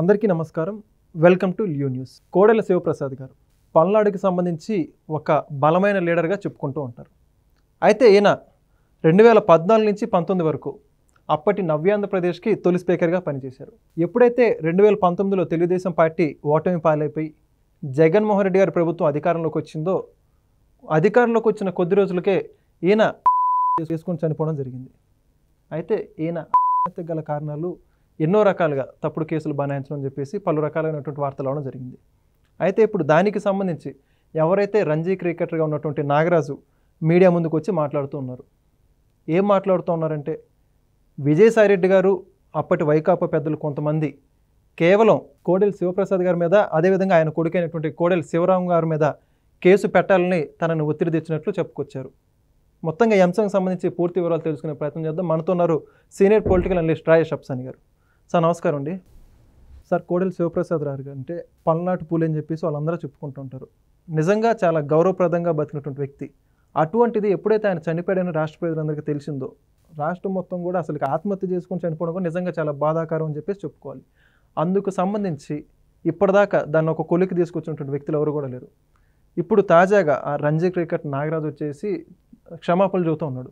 అందరికీ నమస్కారం. Welcome to Leo news. Kodela Sivaprasad గారు పల్నాడుకి సంబంధించి ఒక బలమైన లీడర్గా చెప్పుకుంటూ ఉంటారు. అయితే ఈయన 2014 నుంచి 19 వరకు అప్పటి నవ్యాంధ్రప్రదేశ్కి తొలి స్పీకర్గా పనిచేశారు. ఎప్పుడైతే 2019లో తెలుగుదేశం పార్టీ ఓటమి పాలైపోయి జగన్మోహన్ రెడ్డి గారి ప్రభుత్వం అధికారంలోకి వచ్చిందో, అధికారంలోకి వచ్చిన కొద్ది రోజులకే ఈయన చేసుకొని చనిపోవడం జరిగింది. అయితే ఈయన గల కారణాలు ఎన్నో రకాలుగా తప్పుడు కేసులు బనాయించడం చెప్పేసి పలు రకాలైనటువంటి వార్తలు అవడం జరిగింది. అయితే ఇప్పుడు దానికి సంబంధించి ఎవరైతే రంజీ క్రికెటర్గా ఉన్నటువంటి నాగరాజు మీడియా ముందుకు వచ్చి మాట్లాడుతూ ఉన్నారు. ఏం మాట్లాడుతూ ఉన్నారంటే, విజయసాయిరెడ్డి గారు అప్పటి వైకాపా పెద్దలు కొంతమంది కేవలం కోడెల శివప్రసాద్ గారి మీద, అదేవిధంగా ఆయన కొడుకైనటువంటి కోడెల శివరాం గారి మీద కేసు పెట్టాలని తనను ఒత్తిడి తెచ్చినట్లు చెప్పుకొచ్చారు. మొత్తంగా ఈ అంశానికి సంబంధించి పూర్తి వివరాలు తెలుసుకునే ప్రయత్నం చేద్దాం. మనతో ఉన్నారు సీనియర్ పొలిటికల్ అనలిస్ట్ రాయేష్ అప్సాని గారు. సార్ నమస్కారం అండి. సార్, కోడెల శివప్రసాద్ గారు అంటే పల్నాటి పూలు అని చెప్పేసి వాళ్ళందరూ చెప్పుకుంటూ ఉంటారు. నిజంగా చాలా గౌరవప్రదంగా బతికినటువంటి వ్యక్తి. అటువంటిది ఎప్పుడైతే ఆయన చనిపోయాడని రాష్ట్ర ప్రజలందరికీ తెలిసిందో, రాష్ట్రం మొత్తం కూడా అసలు ఆత్మహత్య చేసుకొని చనిపోవడం కూడా నిజంగా చాలా బాధాకరం అని చెప్పేసి చెప్పుకోవాలి. అందుకు సంబంధించి ఇప్పటిదాకా దాన్ని ఒక కొలికి తీసుకొచ్చినటువంటి వ్యక్తులు ఎవరు కూడా లేరు. ఇప్పుడు తాజాగా ఆ రంజీ క్రికెట్ నాగరాజు వచ్చేసి క్షమాపణలు చెబుతూ ఉన్నాడు.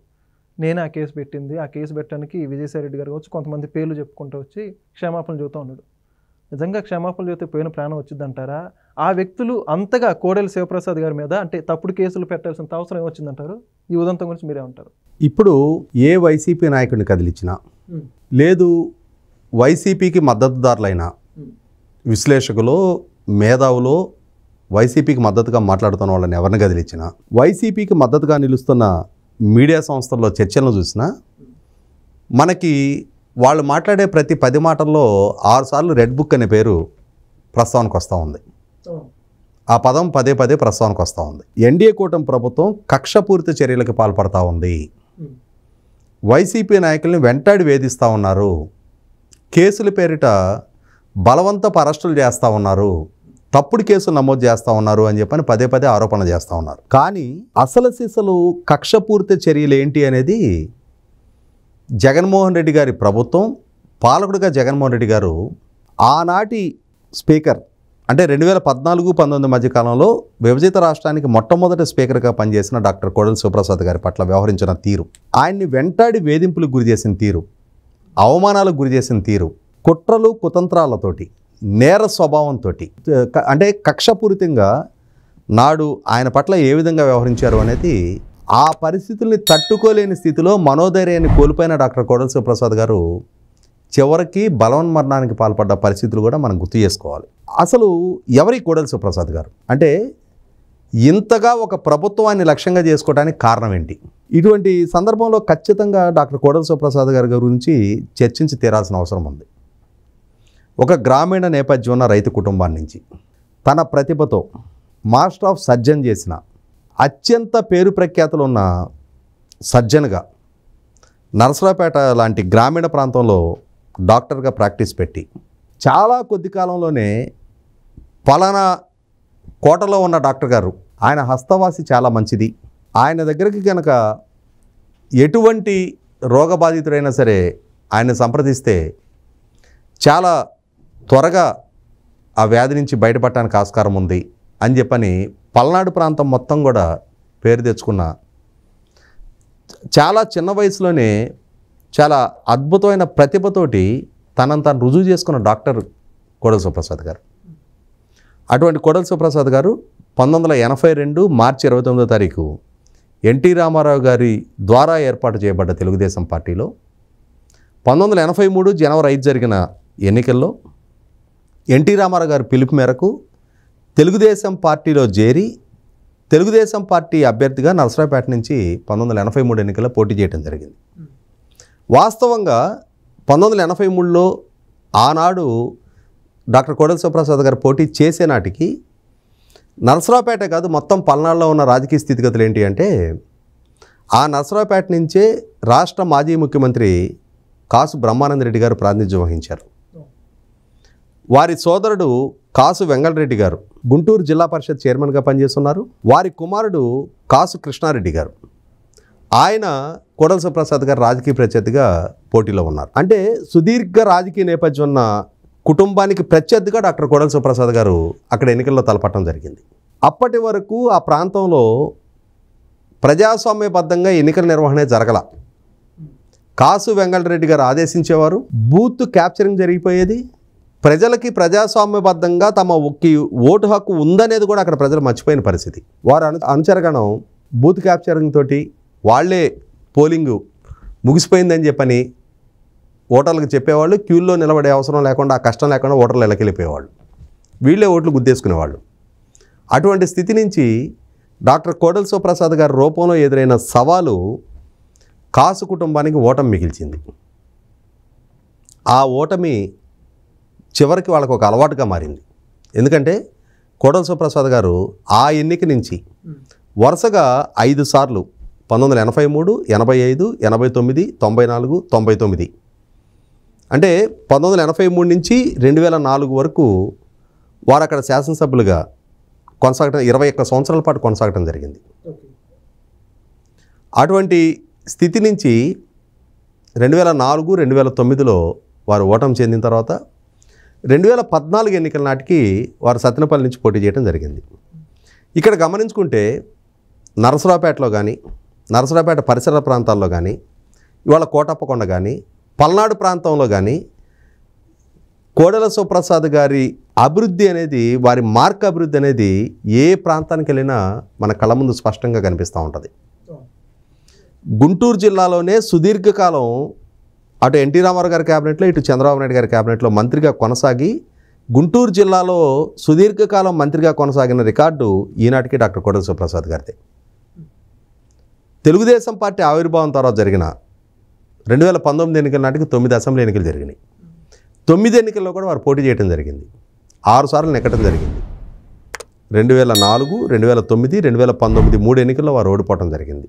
నేనే ఆ కేసు పెట్టింది, ఆ కేసు పెట్టడానికి విజయసాయిరెడ్డి గారు వచ్చి కొంతమంది పేర్లు చెప్పుకుంటూ వచ్చి క్షమాపణలు చెబుతూ ఉన్నాడు. నిజంగా క్షమాపణలు చెబితే పోయిన ప్రాణం వచ్చిందంటారా? ఆ వ్యక్తులు అంతగా కోడెల శివప్రసాద్ గారి మీద అంటే తప్పుడు కేసులు పెట్టాల్సిన అవసరం ఏమొచ్చిందంటారు? ఈ ఉదంతం గురించి మీరేమంటారు? ఇప్పుడు ఏ వైసీపీ నాయకుడిని కదిలించినా, లేదు వైసీపీకి మద్దతుదారులైన విశ్లేషకులు, మేధావులు, వైసీపీకి మద్దతుగా మాట్లాడుతున్న వాళ్ళని ఎవరిని కదిలించినా, వైసీపీకి మద్దతుగా నిలుస్తున్న మీడియా సంస్థల్లో చర్చలను చూసినా, మనకి వాళ్ళు మాట్లాడే ప్రతి 10 మాటల్లో 6 సార్లు రెడ్ బుక్ అనే పేరు ప్రస్తావనకు వస్తూ ఉంది. ఆ పదం పదే పదే ప్రస్తావనకు వస్తూ ఉంది. ఎన్డీఏ కూటమి ప్రభుత్వం కక్షపూరిత చర్యలకు పాల్పడతా ఉంది. వైసీపీ నాయకుల్ని వెంటాడి వేధిస్తూ ఉన్నారు. కేసుల పేరిట బలవంతపు అరెస్టులు చేస్తూ ఉన్నారు. తప్పుడు కేసులు నమోదు చేస్తూ ఉన్నారు అని చెప్పని పదే పదే ఆరోపణ చేస్తూ ఉన్నారు. కానీ అసలు కక్షపూరిత చర్యలు ఏంటి అనేది జగన్మోహన్ రెడ్డి గారి ప్రభుత్వం, పాలకుడిగా జగన్మోహన్ రెడ్డి గారు ఆనాటి స్పీకర్ అంటే 2014-19 మధ్య కాలంలో విభజిత రాష్ట్రానికి మొట్టమొదటి స్పీకర్గా పనిచేసిన డాక్టర్ కోడెల శివప్రసాద్ గారి పట్ల వ్యవహరించిన తీరు, ఆయన్ని వెంటాడి వేధింపులకు గురి చేసిన తీరు, అవమానాలకు గురి చేసిన తీరు, కుట్రలు కుతంత్రాలతోటి, నేర స్వభావంతో అంటే కక్షపూరితంగా నాడు ఆయన పట్ల ఏ విధంగా వ్యవహరించారు అనేది, ఆ పరిస్థితుల్ని తట్టుకోలేని స్థితిలో మనోధైర్యాన్ని కోల్పోయిన డాక్టర్ కోడెల శివప్రసాద్ గారు చివరికి బలవన్మరణానికి పాల్పడ్డ పరిస్థితులు కూడా మనం గుర్తు చేసుకోవాలి. అసలు ఎవరి కోడెల శివప్రసాద్ గారు అంటే ఇంతగా ఒక ప్రభుత్వాన్ని లక్ష్యంగా చేసుకోవడానికి కారణం ఏంటి? ఇటువంటి సందర్భంలో ఖచ్చితంగా డాక్టర్ కోడెల శివప్రసాద్ గారి గురించి చర్చించి తీరాల్సిన అవసరం ఉంది. ఒక గ్రామీణ నేపథ్యం ఉన్న రైతు కుటుంబాన్ని నుంచి తన ప్రతిభతో మాస్టర్ ఆఫ్ సర్జన్ చేసిన, అత్యంత పేరు ప్రఖ్యాతులు ఉన్న సర్జన్గా నరసరావుపేట లాంటి గ్రామీణ ప్రాంతంలో డాక్టర్గా ప్రాక్టీస్ పెట్టి, చాలా కొద్ది కాలంలోనే పలానా కోటలో ఉన్న డాక్టర్ గారు, ఆయన హస్తవాసి చాలా మంచిది, ఆయన దగ్గరికి కనుక ఎటువంటి రోగబాధితుడైనా సరే ఆయన సంప్రదిస్తే చాలా త్వరగా ఆ వ్యాధి నుంచి బయటపడటానికి ఆస్కారం ఉంది అని చెప్పని పల్నాడు ప్రాంతం మొత్తం కూడా పేరు తెచ్చుకున్న, చాలా చిన్న వయసులోనే చాలా అద్భుతమైన ప్రతిభతోటి తనను తాను రుజువు చేసుకున్న డాక్టర్ కోడెల శివప్రసాద్ గారు. అటువంటి కోడెల శివప్రసాద్ గారు 1982 మార్చి 29వ తారీఖు ఎన్టీ రామారావు గారి ద్వారా ఏర్పాటు చేయబడ్డ తెలుగుదేశం పార్టీలో, 1983 జనవరి 5 జరిగిన ఎన్నికల్లో ఎన్టీ రామారావు గారి పిలుపు మేరకు తెలుగుదేశం పార్టీలో చేరి తెలుగుదేశం పార్టీ అభ్యర్థిగా నరసరావుపేట నుంచి 1983 ఎన్నికల్లో పోటీ చేయడం జరిగింది. వాస్తవంగా 1983లో ఆనాడు డాక్టర్ కోడెల శివప్రసాద్ గారు పోటీ చేసే నాటికి నరసరావుపేట కాదు, మొత్తం పల్నాడులో ఉన్న రాజకీయ స్థితిగతులు ఏంటి అంటే, ఆ నరసరావుపేట నుంచే రాష్ట్ర మాజీ ముఖ్యమంత్రి కాసు బ్రహ్మానందరెడ్డి గారు ప్రాతినిధ్యం వహించారు. వారి సోదరుడు కాసు వెంగళరెడ్డి గారు గుంటూరు జిల్లా పరిషత్ చైర్మన్గా పనిచేస్తున్నారు. వారి కుమారుడు కాసు కృష్ణారెడ్డి గారు, ఆయన కోడెల శివప్రసాద్ గారు రాజకీయ ప్రత్యర్థిగా పోటీలో ఉన్నారు. అంటే సుదీర్ఘ రాజకీయ నేపథ్యం ఉన్న కుటుంబానికి ప్రత్యర్థిగా డాక్టర్ కోడెల శివప్రసాద్ గారు అక్కడ ఎన్నికల్లో తలపట్టడం జరిగింది. అప్పటి వరకు ఆ ప్రాంతంలో ప్రజాస్వామ్యబద్ధంగా ఎన్నికల నిర్వహణ జరగల. కాసు వెంగళరెడ్డి గారు ఆదేశించేవారు, బూత్ క్యాప్చరింగ్ జరిగిపోయేది. ప్రజలకి ప్రజాస్వామ్యబద్ధంగా తమ ఓటు హక్కు ఉందనేది కూడా అక్కడ ప్రజలు మర్చిపోయిన పరిస్థితి. వారు అనుచరగణం బూత్ క్యాప్చరింగ్ తోటి వాళ్లే పోలింగు ముగిసిపోయిందని చెప్పని ఓటర్లకు చెప్పేవాళ్ళు. క్యూల్లో నిలబడే అవసరం లేకుండా, ఆ కష్టం లేకుండా ఓటర్లు వెళ్ళిపోయేవాళ్ళు. వీళ్ళే ఓట్లు గుద్దేసుకునేవాళ్ళు. అటువంటి స్థితి నుంచి డాక్టర్ కోడెల శివప్రసాద్ గారి రూపంలో ఎదురైన సవాలు కాసు కుటుంబానికి ఓటమి మిగిల్చింది. ఆ ఓటమి చివరికి వాళ్ళకు ఒక అలవాటుగా మారింది. ఎందుకంటే కోడెల శివప్రసాద్ గారు ఆ ఎన్నిక నుంచి వరుసగా 5 సార్లు 1983, 85, 89, 94, 99 అంటే 1983 నుంచి 2004 వరకు వారు అక్కడ శాసనసభ్యులుగా కొనసాగటం 21 సంవత్సరాల పాటు కొనసాగటం జరిగింది. అటువంటి స్థితి నుంచి 2004, 2009లో వారు ఓటమి చెందిన తర్వాత 2014 ఎన్నికల నాటికి వారు సత్తెనపల్లి నుంచి పోటీ చేయడం జరిగింది. ఇక్కడ గమనించుకుంటే నరసరావుపేటలో కానీ, నరసరావుపేట పరిసర ప్రాంతాల్లో కానీ, ఇవాళ కోటప్పకొండ కానీ, పల్నాడు ప్రాంతంలో కానీ కోడెల శివప్రసాద్ గారి అభివృద్ధి అనేది, వారి మార్క్ అభివృద్ధి అనేది ఏ ప్రాంతానికి వెళ్ళినా మన కళ్ళ ముందు స్పష్టంగా కనిపిస్తూ ఉంటుంది. గుంటూరు జిల్లాలోనే సుదీర్ఘకాలం అటు ఎన్టీ రామారావు గారి క్యాబినెట్లో, ఇటు చంద్రబాబు నాయుడు గారి క్యాబినెట్లో మంత్రిగా కొనసాగి గుంటూరు జిల్లాలో సుదీర్ఘకాలం మంత్రిగా కొనసాగిన రికార్డు ఈనాటికి డాక్టర్ కోడెల శివప్రసాద్ గారిదే. తెలుగుదేశం పార్టీ ఆవిర్భావం తర్వాత జరిగిన 2019 ఎన్నికల నాటికి 9 అసెంబ్లీ ఎన్నికలు జరిగినాయి. 9 ఎన్నికల్లో కూడా వారు పోటీ చేయడం జరిగింది. 6 సార్లు నెక్కడం జరిగింది. 2004, 2009, 2019 3 ఎన్నికల్లో వారు ఓడిపోవడం జరిగింది.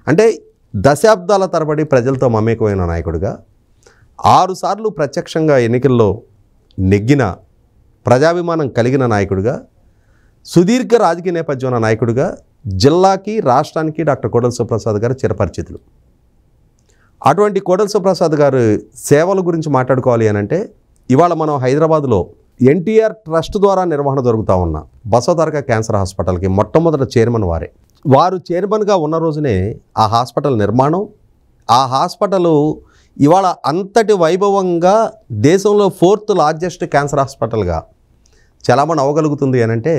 అంటే దశాబ్దాల తరబడి ప్రజలతో మమేకమైన నాయకుడిగా, 6 సార్లు ప్రత్యక్షంగా ఎన్నికల్లో నెగ్గిన, ప్రజాభిమానం కలిగిన నాయకుడిగా, సుదీర్ఘ రాజకీయ నేపథ్యం ఉన్న నాయకుడిగా జిల్లాకి, రాష్ట్రానికి డాక్టర్ కోడెల శివప్రసాద్ గారు చిరపరిచితులు. అటువంటి కోడెల శివప్రసాద్ గారు సేవల గురించి మాట్లాడుకోవాలి అని అంటే, ఇవాళ మనం హైదరాబాద్లో ఎన్టీఆర్ ట్రస్ట్ ద్వారా నిర్వహణ జరుగుతూ ఉన్న బసవతారక క్యాన్సర్ హాస్పిటల్కి మొట్టమొదటి చైర్మన్ వారే. వారు చైర్మన్గా ఉన్న రోజునే ఆ హాస్పిటల్ నిర్మాణం, ఆ హాస్పిటల్ ఇవాళ అంతటి వైభవంగా దేశంలో 4th లార్జెస్ట్ క్యాన్సర్ హాస్పిటల్గా చాలామంది అవ్వగలుగుతుంది అని అంటే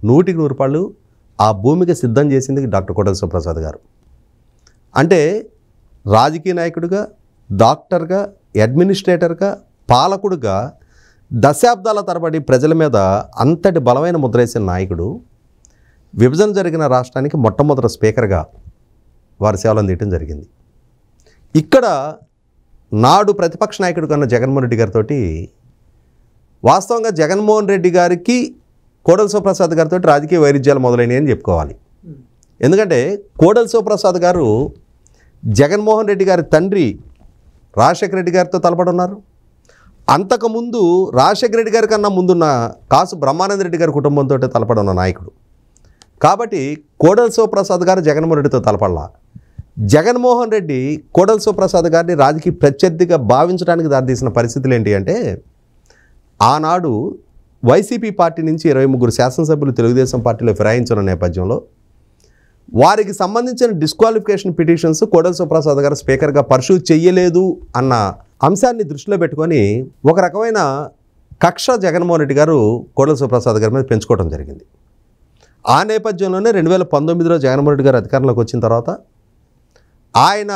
100కి 100 రూపాయలు ఆ భూమికి సిద్ధం చేసింది డాక్టర్ కోడెల శివప్రసాద్ గారు. అంటే రాజకీయ నాయకుడిగా, డాక్టర్గా, అడ్మినిస్ట్రేటర్గా, పాలకుడిగా దశాబ్దాల తరబడి ప్రజల మీద అంతటి బలమైన ముద్రేసిన నాయకుడు విభజన జరిగిన రాష్ట్రానికి మొట్టమొదటి స్పీకర్గా వారి సేవలు అందించడం జరిగింది. ఇక్కడ నాడు ప్రతిపక్ష నాయకుడు కన్నా జగన్మోహన్ రెడ్డి గారితో, వాస్తవంగా జగన్మోహన్ రెడ్డి గారికి కోడెల శివప్రసాద్ గారితో రాజకీయ వైరుధ్యాలు మొదలైనవి అని చెప్పుకోవాలి. ఎందుకంటే కోడెల శివప్రసాద్ గారు జగన్మోహన్ రెడ్డి గారి తండ్రి రాజశేఖర రెడ్డి గారితో తలపడి ఉన్నారు. అంతకుముందు రాజశేఖర రెడ్డి గారి కన్నా ముందున్న కాసు బ్రహ్మానంద రెడ్డి గారి కుటుంబంతో తలపడి ఉన్న నాయకుడు. కాబట్టి కోడెల శివప్రసాద్ గారు జగన్మోహన్ రెడ్డితో తలపడలా. జగన్మోహన్ రెడ్డి కోడెల శివప్రసాద్ గారిని రాజకీయ ప్రత్యర్థిగా భావించడానికి దారితీసిన పరిస్థితులు ఏంటి అంటే, ఆనాడు వైసీపీ పార్టీ నుంచి 23 శాసనసభ్యులు తెలుగుదేశం పార్టీలో ఫిరాయించిన నేపథ్యంలో వారికి సంబంధించిన డిస్క్వాలిఫికేషన్ పిటిషన్స్ కోడెల శివప్రసాద్ గారు స్పీకర్గా పర్సూ చేయలేదు అన్న అంశాన్ని దృష్టిలో పెట్టుకొని ఒక రకమైన కక్ష జగన్మోహన్ రెడ్డి గారు కోడెల శివప్రసాద్ గారి మీద పెంచుకోవడం జరిగింది. ఆ నేపథ్యంలోనే 2019లో జగన్మోహన్ రెడ్డి గారు అధికారంలోకి వచ్చిన తర్వాత ఆయన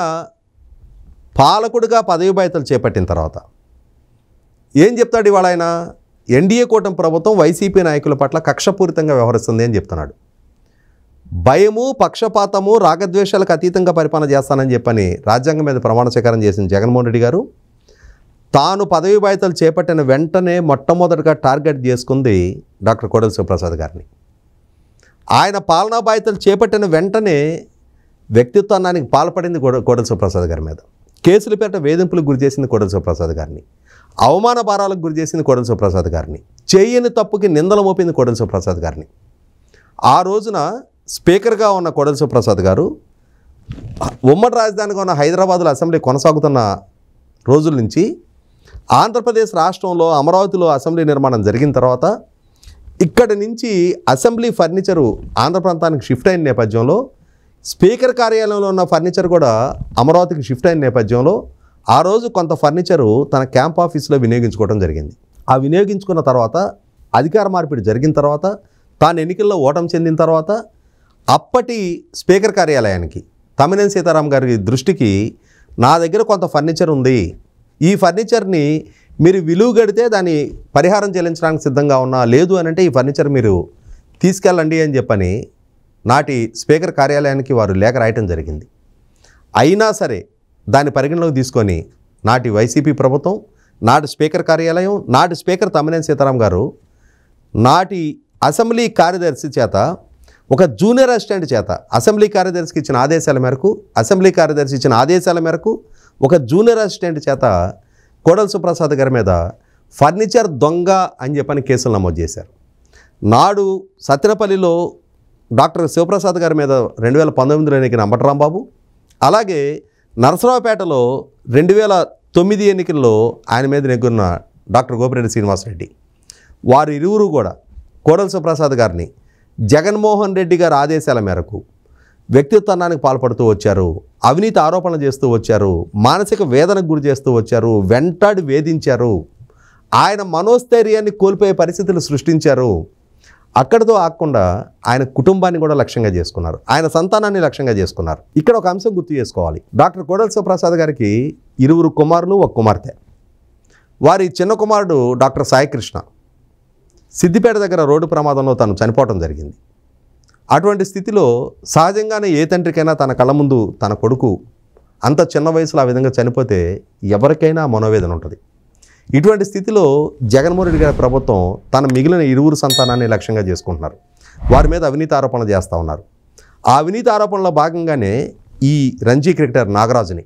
పాలకుడిగా పదవి బాధ్యతలు చేపట్టిన తర్వాత ఏం చెప్తాడు ఇవాళ ఆయన? ఎన్డీఏ కూటమి ప్రభుత్వం వైసీపీ నాయకుల పట్ల కక్షపూరితంగా వ్యవహరిస్తుంది అని చెప్తున్నాడు. భయము, పక్షపాతము, రాగద్వేషాలకు అతీతంగా పరిపాలన చేస్తానని చెప్పని రాజ్యాంగం మీద ప్రమాణ స్వీకారం చేసిన జగన్మోహన్ రెడ్డి గారు తాను పదవి బాధ్యతలు చేపట్టిన వెంటనే మొట్టమొదటిగా టార్గెట్ చేసుకుంది డాక్టర్ కోడెల శివప్రసాద్ గారిని. ఆయన పాలనా బాధ్యతలు చేపట్టిన వెంటనే వ్యక్తిత్వానికి పాల్పడింది కోడెల శివప్రసాద్ గారి మీద. కేసుల పేరిట వేధింపులకు గురి చేసింది కోడెల శివప్రసాద్ గారిని. అవమాన భారాలకు గురి చేసింది కోడెల శివప్రసాద్ గారిని. చేయని తప్పుకి నిందలు మోపింది కోడెల శివప్రసాద్ గారిని. ఆ రోజున స్పీకర్గా ఉన్న కోడెల శివప్రసాద్ గారు ఉమ్మడి రాజధానిగా ఉన్న హైదరాబాద్లో అసెంబ్లీ కొనసాగుతున్న రోజుల నుంచి ఆంధ్రప్రదేశ్ రాష్ట్రంలో అమరావతిలో అసెంబ్లీ నిర్మాణం జరిగిన తర్వాత ఇక్కడి నుంచి అసెంబ్లీ ఫర్నిచరు ఆంధ్ర ప్రాంతానికి షిఫ్ట్ అయిన నేపథ్యంలో స్పీకర్ కార్యాలయంలో ఉన్న ఫర్నిచర్ కూడా అమరావతికి షిఫ్ట్ అయిన నేపథ్యంలో ఆ రోజు కొంత ఫర్నిచరు తన క్యాంప్ ఆఫీస్లో వినియోగించుకోవడం జరిగింది. ఆ వినియోగించుకున్న తర్వాత అధికార మార్పిడి జరిగిన తర్వాత తాను ఎన్నికల్లో ఓటమి చెందిన తర్వాత అప్పటి స్పీకర్ కార్యాలయానికి తమ్మినేని సీతారాం గారి దృష్టికి నా దగ్గర కొంత ఫర్నిచర్ ఉంది, ఈ ఫర్నిచర్ని మీరు విలువ గడితే దాన్ని పరిహారం చెల్లించడానికి సిద్ధంగా ఉన్నా, లేదు అని అంటే ఈ ఫర్నిచర్ మీరు తీసుకెళ్ళండి అని చెప్పని నాటి స్పీకర్ కార్యాలయానికి వారు లేఖ రాయటం జరిగింది. అయినా సరే దాన్ని పరిగణలోకి తీసుకొని నాటి వైసీపీ ప్రభుత్వం, నాటి స్పీకర్ కార్యాలయం, నాటి స్పీకర్ తమ్మినేని సీతారాం గారు నాటి అసెంబ్లీ కార్యదర్శి చేత ఒక జూనియర్ అసిస్టెంట్ చేత అసెంబ్లీ కార్యదర్శికి ఇచ్చిన ఆదేశాల మేరకు ఒక జూనియర్ అసిస్టెంట్ చేత కోడెల శివప్రసాద్ గారి మీద ఫర్నిచర్ దొంగ అని చెప్పని కేసులు నమోదు చేశారు. నాడు సత్తెనపల్లిలో డాక్టర్ శివప్రసాద్ గారి మీద 2019లో ఎన్నికైన అంబటరాంబాబు, అలాగే నరసరావుపేటలో 2009 ఎన్నికల్లో ఆయన మీద నెగ్గున్న డాక్టర్ గోపిరెడ్డి శ్రీనివాసరెడ్డి, వారు ఇరువురు కూడా కోడెల శివప్రసాద్ గారిని జగన్మోహన్ రెడ్డి గారి ఆదేశాల మేరకు వ్యక్తిత్వానికి పాల్పడుతూ వచ్చారు, అవినీతి ఆరోపణలు చేస్తూ వచ్చారు, మానసిక వేదనకు గురి చేస్తూ వచ్చారు, వెంటాడి వేధించారు, ఆయన మనోస్థైర్యాన్ని కోల్పోయే పరిస్థితులు సృష్టించారు. అక్కడితో ఆగకుండా ఆయన కుటుంబాన్ని కూడా లక్ష్యంగా చేసుకున్నారు, ఆయన సంతానాన్ని లక్ష్యంగా చేసుకున్నారు. ఇక్కడ ఒక అంశం గుర్తు చేసుకోవాలి. డాక్టర్ కోడెల శివప్రసాద్ గారికి 2 కుమారులు, 1 కుమార్తె. వారి చిన్న కుమారుడు డాక్టర్ సాయికృష్ణ సిద్దిపేట దగ్గర రోడ్డు ప్రమాదంలో తను చనిపోవడం జరిగింది. అటువంటి స్థితిలో సహజంగానే ఏ తండ్రికైనా తన కళ్ళ ముందు తన కొడుకు అంత చిన్న వయసులో ఆ విధంగా చనిపోతే ఎవరికైనా మనోవేదన ఉంటుంది. ఇటువంటి స్థితిలో జగన్మోహన్ రెడ్డి గారి ప్రభుత్వం తన మిగిలిన 2 సంతానాన్ని లక్ష్యంగా చేసుకుంటున్నారు. వారి మీద అవినీతి ఆరోపణలు చేస్తూ ఉన్నారు. ఆ అవినీతి ఆరోపణలో భాగంగానే ఈ రంజీ క్రికెటర్ నాగరాజుని,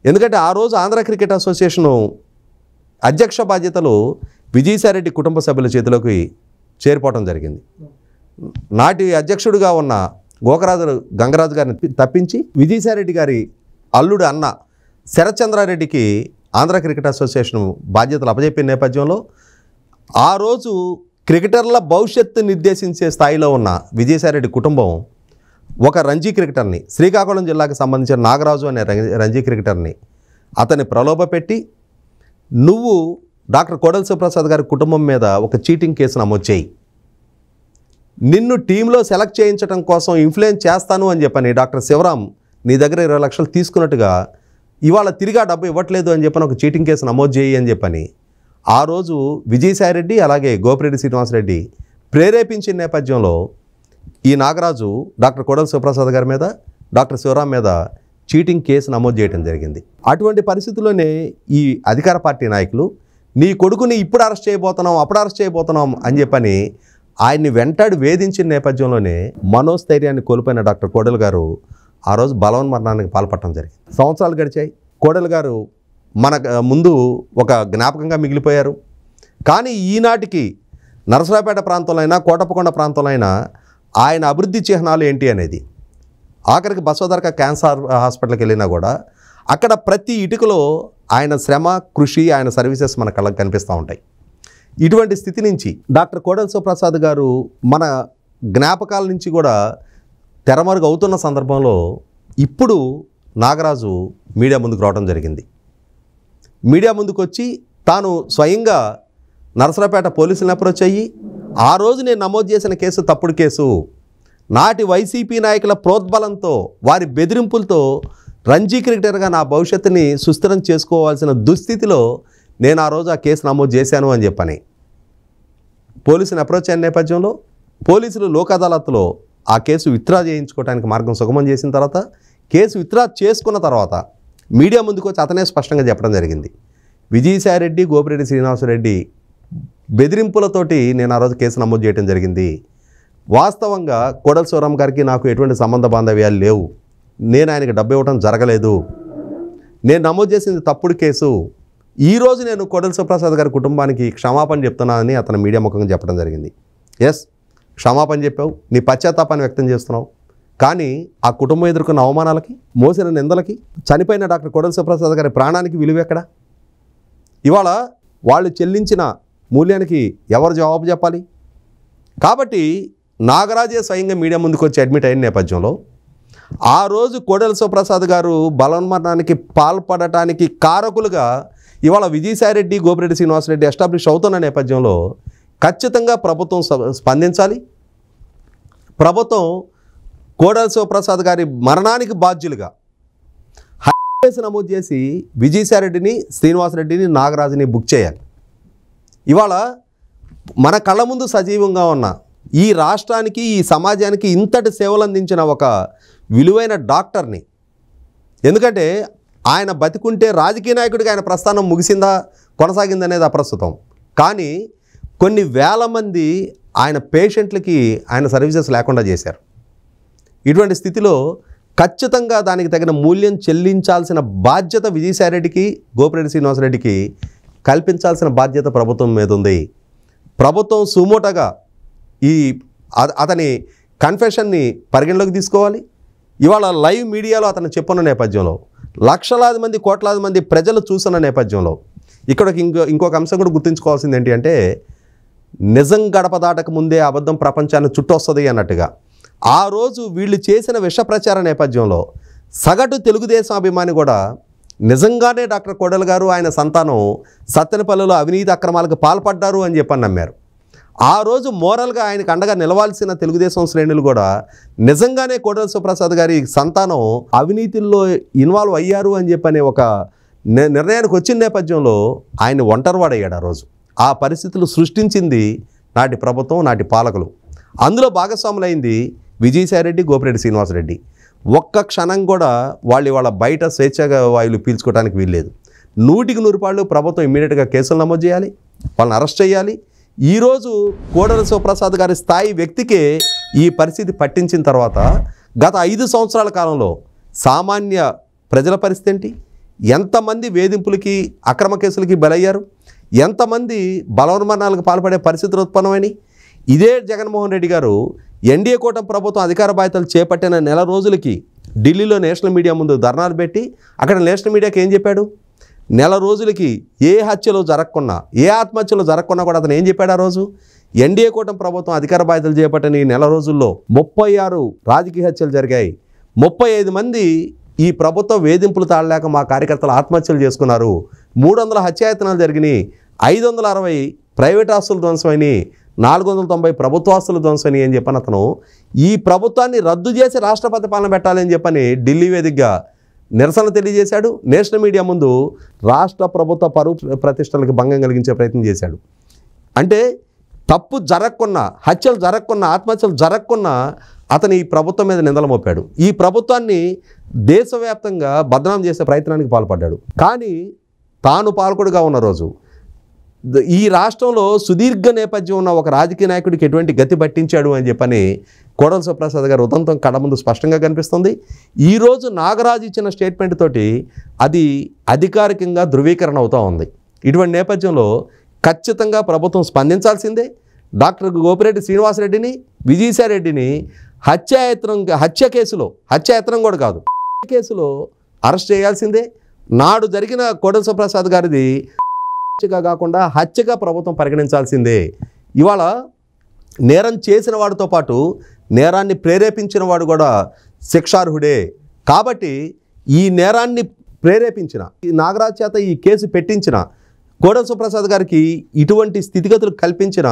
ఎందుకంటే ఆ రోజు ఆంధ్ర క్రికెట్ అసోసియేషను అధ్యక్ష బాధ్యతలు విజయసాయిరెడ్డి కుటుంబ సభ్యుల చేతిలోకి చేరిపోవడం జరిగింది. నాటి అధ్యక్షుడిగా ఉన్న గోకరాజు గంగరాజు గారిని తప్పించి విజయసాయిరెడ్డి గారి అల్లుడు అన్న శరత్చంద్రారెడ్డికి ఆంధ్ర క్రికెట్ అసోసియేషన్ బాధ్యతలు అప్పజెప్పిన నేపథ్యంలో ఆ రోజు క్రికెటర్ల భవిష్యత్తు నిర్దేశించే స్థాయిలో ఉన్న విజయసాయిరెడ్డి కుటుంబం ఒక రంజీ క్రికెటర్ని, శ్రీకాకుళం జిల్లాకు సంబంధించిన నాగరాజు అనే రంజీ క్రికెటర్ని అతన్ని ప్రలోభపెట్టి, నువ్వు డాక్టర్ కోడెల శివప్రసాద్ గారి కుటుంబం మీద ఒక చీటింగ్ కేసు నమోదు చేయి, నిన్ను టీంలో సెలెక్ట్ చేయించడం కోసం ఇన్ఫ్లుయెన్స్ చేస్తాను అని చెప్పని డాక్టర్ శివరాం నీ దగ్గర 20 లక్షలు తీసుకున్నట్టుగా ఇవాళ తిరిగి ఆ డబ్బు ఇవ్వట్లేదు అని చెప్పని ఒక చీటింగ్ కేసు నమోదు చేయి అని చెప్పని ఆ రోజు విజయసాయిరెడ్డి అలాగే గోపిరెడ్డి శ్రీనివాసరెడ్డి ప్రేరేపించిన నేపథ్యంలో ఈ నాగరాజు డాక్టర్ కోడెల శివప్రసాద్ గారి మీద, డాక్టర్ శివరాం మీద చీటింగ్ కేసు నమోదు చేయడం జరిగింది. అటువంటి పరిస్థితుల్లోనే ఈ అధికార పార్టీ నాయకులు నీ కొడుకుని ఇప్పుడు అరెస్ట్ చేయబోతున్నాం, అప్పుడు అరెస్ట్ చేయబోతున్నాం అని చెప్పని ఆయన్ని వెంటాడి వేధించిన నేపథ్యంలోనే మనోస్థైర్యాన్ని కోల్పోయిన డాక్టర్ కోడెల గారు ఆ రోజు బలవన్మరణానికి పాల్పడటం జరిగింది. సంవత్సరాలు గడిచాయి. కోడెల గారు మన ముందు ఒక జ్ఞాపకంగా మిగిలిపోయారు. కానీ ఈనాటికి నరసరావుపేట ప్రాంతంలో అయినా, కోటప్పకొండ ప్రాంతంలో అయినా ఆయన అభివృద్ధి చిహ్నాలు ఏంటి అనేది, ఆఖరికి బసవతారక క్యాన్సర్ హాస్పిటల్కి వెళ్ళినా కూడా అక్కడ ప్రతి ఇటుకలో ఆయన శ్రమ, కృషి, ఆయన సర్వీసెస్ మన కళ్ళకు కనిపిస్తూ ఉంటాయి. ఇటువంటి స్థితి నుంచి డాక్టర్ కోడెల శివప్రసాద్ గారు మన జ్ఞాపకాల నుంచి కూడా తెరమరుగు అవుతున్న సందర్భంలో ఇప్పుడు నాగరాజు మీడియా ముందుకు రావడం జరిగింది. మీడియా ముందుకు వచ్చి తాను స్వయంగా నరసరావుపేట పోలీసులను అప్రోచ్ అయ్యి, ఆ రోజు నేను నమోదు చేసిన కేసు తప్పుడు కేసు, నాటి వైసీపీ నాయకుల ప్రోద్బలంతో, వారి బెదిరింపులతో రంజీ క్రికెటర్గా నా భవిష్యత్తుని సుస్థిరం చేసుకోవాల్సిన దుస్థితిలో నేను ఆ రోజు ఆ కేసు నమోదు చేశాను అని చెప్పని పోలీసుని అప్రోచ్ అయిన నేపథ్యంలో పోలీసులు లోక్ అదాలత్లో ఆ కేసు విత్డ్రా చేయించుకోవడానికి మార్గం సుగమం చేసిన తర్వాత, కేసు విత్డ్రా చేసుకున్న తర్వాత మీడియా ముందుకు వచ్చి అతనే స్పష్టంగా చెప్పడం జరిగింది, విజయసాయిరెడ్డి, గోపిరెడ్డి శ్రీనివాసరెడ్డి బెదిరింపులతోటి నేను ఆ రోజు కేసు నమోదు చేయడం జరిగింది. వాస్తవంగా కోడెల శివరాం గారికి నాకు ఎటువంటి సంబంధ బాంధవ్యాలు లేవు, నేను ఆయనకి డబ్బు ఇవ్వడం జరగలేదు, నేను నమోదు చేసింది తప్పుడు కేసు. ఈరోజు నేను కోడెల శివప్రసాద్ గారి కుటుంబానికి క్షమాపణ చెప్తున్నానని అతను మీడియా ముఖంగా చెప్పడం జరిగింది. ఎస్, క్షమాపణ చెప్పావు, నీ పశ్చాత్తాపాన్ని వ్యక్తం చేస్తున్నావు, కానీ ఆ కుటుంబం ఎదుర్కొన్న అవమానాలకి, మోసిన నిందలకి, చనిపోయిన డాక్టర్ కోడెల శివప్రసాద్ గారి ప్రాణానికి విలువ ఎక్కడ? ఇవాళ వాళ్ళు చెల్లించిన మూల్యానికి ఎవరు జవాబు చెప్పాలి? కాబట్టి నాగరాజే స్వయంగా మీడియా ముందుకు వచ్చి అడ్మిట్ అయిన నేపథ్యంలో ఆ రోజు కోడెల శివప్రసాద్ గారు బలవన్మరణానికి పాల్పడటానికి కారకులుగా ఇవాళ విజయసాయిరెడ్డి, గోపిరెడ్డి శ్రీనివాసరెడ్డి ఎస్టాబ్లిష్ అవుతున్న నేపథ్యంలో ఖచ్చితంగా ప్రభుత్వం స్పందించాలి. ప్రభుత్వం కోడెల శివప్రసాద్ గారి మరణానికి బాధ్యులుగా కేసు నమోదు చేసి విజయసాయిరెడ్డిని, శ్రీనివాసరెడ్డిని, నాగరాజుని బుక్ చేయాలి. ఇవాళ మన కళ్ళ ముందు సజీవంగా ఉన్న ఈ రాష్ట్రానికి, ఈ సమాజానికి ఇంతటి సేవలు అందించిన ఒక విలువైన డాక్టర్ని, ఎందుకంటే ఆయన బతికుంటే రాజకీయ నాయకుడిగా ఆయన ప్రస్థానం ముగిసిందా కొనసాగిందనేది అప్రస్తుతం. కానీ కొన్ని వేల మంది ఆయన పేషెంట్లకి ఆయన సర్వీసెస్ లేకుండా చేశారు. ఇటువంటి స్థితిలో ఖచ్చితంగా దానికి తగిన మూల్యం చెల్లించాల్సిన బాధ్యత విజయసాయిరెడ్డికి, గోపిరెడ్డి శ్రీనివాసరెడ్డికి కల్పించాల్సిన బాధ్యత ప్రభుత్వం మీద ఉంది. ప్రభుత్వం సుమోటగా ఈ అతని కన్ఫెషన్ని పరిగణలోకి తీసుకోవాలి. ఇవాళ లైవ్ మీడియాలో అతను చెప్పున్న నేపథ్యంలో లక్షలాది మంది, కోట్లాది మంది ప్రజలు చూస్తున్న నేపథ్యంలో ఇక్కడికి ఇంకొక అంశం కూడా గుర్తుంచుకోవాల్సింది ఏంటి అంటే, నిజం గడప దాటక ముందే అబద్ధం ప్రపంచాన్ని చుట్టొస్తుంది అన్నట్టుగా ఆ రోజు వీళ్ళు చేసిన విష ప్రచార నేపథ్యంలో సగటు తెలుగుదేశం అభిమాని కూడా నిజంగానే డాక్టర్ కోడెల గారు, ఆయన సంతానం సత్తెనపల్లిలో అవినీతి అక్రమాలకు పాల్పడ్డారు అని చెప్పని నమ్మారు. ఆ రోజు మోరల్గా ఆయనకు అండగా నిలవాల్సిన తెలుగుదేశం శ్రేణులు కూడా నిజంగానే కోడెల శివప్రసాద్ గారి సంతానం అవినీతిలో ఇన్వాల్వ్ అయ్యారు అని చెప్పనే ఒక నిర్ణయానికి వచ్చిన నేపథ్యంలో ఆయన ఒంటరివాడయ్యాడు. ఆ రోజు ఆ పరిస్థితులు సృష్టించింది నాటి ప్రభుత్వం, నాటి పాలకులు. అందులో భాగస్వాములైంది విజయసాయిరెడ్డి, గోపిరెడ్డి శ్రీనివాసరెడ్డి. ఒక్క క్షణం కూడా వాళ్ళ బయట స్వేచ్ఛగా వాయువులు పీల్చుకోవడానికి వీల్లేదు. 100కి 100 పాళ్ళు ప్రభుత్వం ఇమ్మీడియట్గా కేసులు నమోదు చేయాలి, వాళ్ళని అరెస్ట్ చేయాలి. ఈరోజు కోడెల శివప్రసాద్ గారి స్థాయి వ్యక్తికే ఈ పరిస్థితి పట్టించిన తర్వాత గత 5 సంవత్సరాల కాలంలో సామాన్య ప్రజల పరిస్థితి ఏంటి? ఎంతమంది వేధింపులకి, అక్రమ కేసులకి బలయ్యారు? ఎంతమంది బలవన్మరణాలకు పాల్పడే పరిస్థితులు ఉత్పన్నమైనవి? ఇదే జగన్మోహన్ రెడ్డి గారు ఎన్డీఏ కూటమి ప్రభుత్వం అధికార బాధ్యతలు చేపట్టిన నెల రోజులకి ఢిల్లీలో నేషనల్ మీడియా ముందు ధర్నాలు పెట్టి అక్కడ నేషనల్ మీడియాకి ఏం చెప్పాడు? నెల రోజులకి ఏ హత్యలు జరగకున్నా, ఏ ఆత్మహత్యలు జరగకున్నా కూడా అతను ఏం చెప్పాడు? ఆ రోజు ఎన్డీఏ కూటమి ప్రభుత్వం అధికార బాధ్యతలు చేపట్టిన ఈ నెల రోజుల్లో 36 రాజకీయ హత్యలు జరిగాయి. 35 మంది ఈ ప్రభుత్వ వేధింపులు తాళలేక మా కార్యకర్తలు ఆత్మహత్యలు చేసుకున్నారు. 300 హత్యాయత్నాలు జరిగినాయి. 560 ప్రైవేట్ ఆస్తులు ధ్వంసమైనవి. 490 ప్రభుత్వ ఆస్తులు ధ్వంసమైనవి అని చెప్పని అతను ఈ ప్రభుత్వాన్ని రద్దు చేసి రాష్ట్రపతి పాలన పెట్టాలని చెప్పని ఢిల్లీ వేదికగా నిరసన తెలియజేశాడు. నేషనల్ మీడియా ముందు రాష్ట్ర ప్రభుత్వ పరువు ప్రతిష్టలకు భంగం కలిగించే ప్రయత్నం చేశాడు. అంటే తప్పు జరగకున్నా, హత్యలు జరగకున్నా, ఆత్మహత్యలు జరగకున్నా అతను ఈ ప్రభుత్వం మీద నిందలు మోపాడు. ఈ ప్రభుత్వాన్ని దేశవ్యాప్తంగా బదనాం చేసే ప్రయత్నానికి పాల్పడ్డాడు. కానీ తాను పాల్గొడుగా ఉన్న రోజు ఈ రాష్ట్రంలో సుదీర్ఘ నేపథ్యం ఉన్న ఒక రాజకీయ నాయకుడికి ఎటువంటి గతి పట్టించాడు అని చెప్పని కోడెల శివప్రసాద్ గారు ఉదంతం కళ్ళ ముందు స్పష్టంగా కనిపిస్తుంది. ఈరోజు నాగరాజు ఇచ్చిన స్టేట్మెంట్ తోటి అది అధికారికంగా ధృవీకరణ అవుతూ ఉంది. ఇటువంటి నేపథ్యంలో ఖచ్చితంగా ప్రభుత్వం స్పందించాల్సిందే. డాక్టర్ గోపిరెడ్డి శ్రీనివాసరెడ్డిని, విజయసాయిరెడ్డిని హత్యాయత్నం కూడా కాదు, కేసులో అరెస్ట్ చేయాల్సిందే. నాడు జరిగిన కోడెల శివప్రసాద్ గారిది హత్యగా కాకుండా హత్యగా ప్రభుత్వం పరిగణించాల్సిందే. ఇవాళ నేరం చేసిన వాడితో పాటు నేరాన్ని ప్రేరేపించిన వాడు కూడా శిక్షార్హుడే. కాబట్టి ఈ నేరాన్ని ప్రేరేపించిన, ఈ నాగరాజ్ చేత ఈ కేసు పెట్టించిన కోడెల శివప్రసాద్ గారికి ఇటువంటి స్థితిగతులు కల్పించిన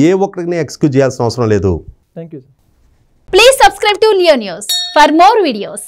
ఏ ఒక్కరిని ఎక్స్క్యూజ్ చేయాల్సిన అవసరం లేదు. Thank you. Please subscribe to Leo News for more videos.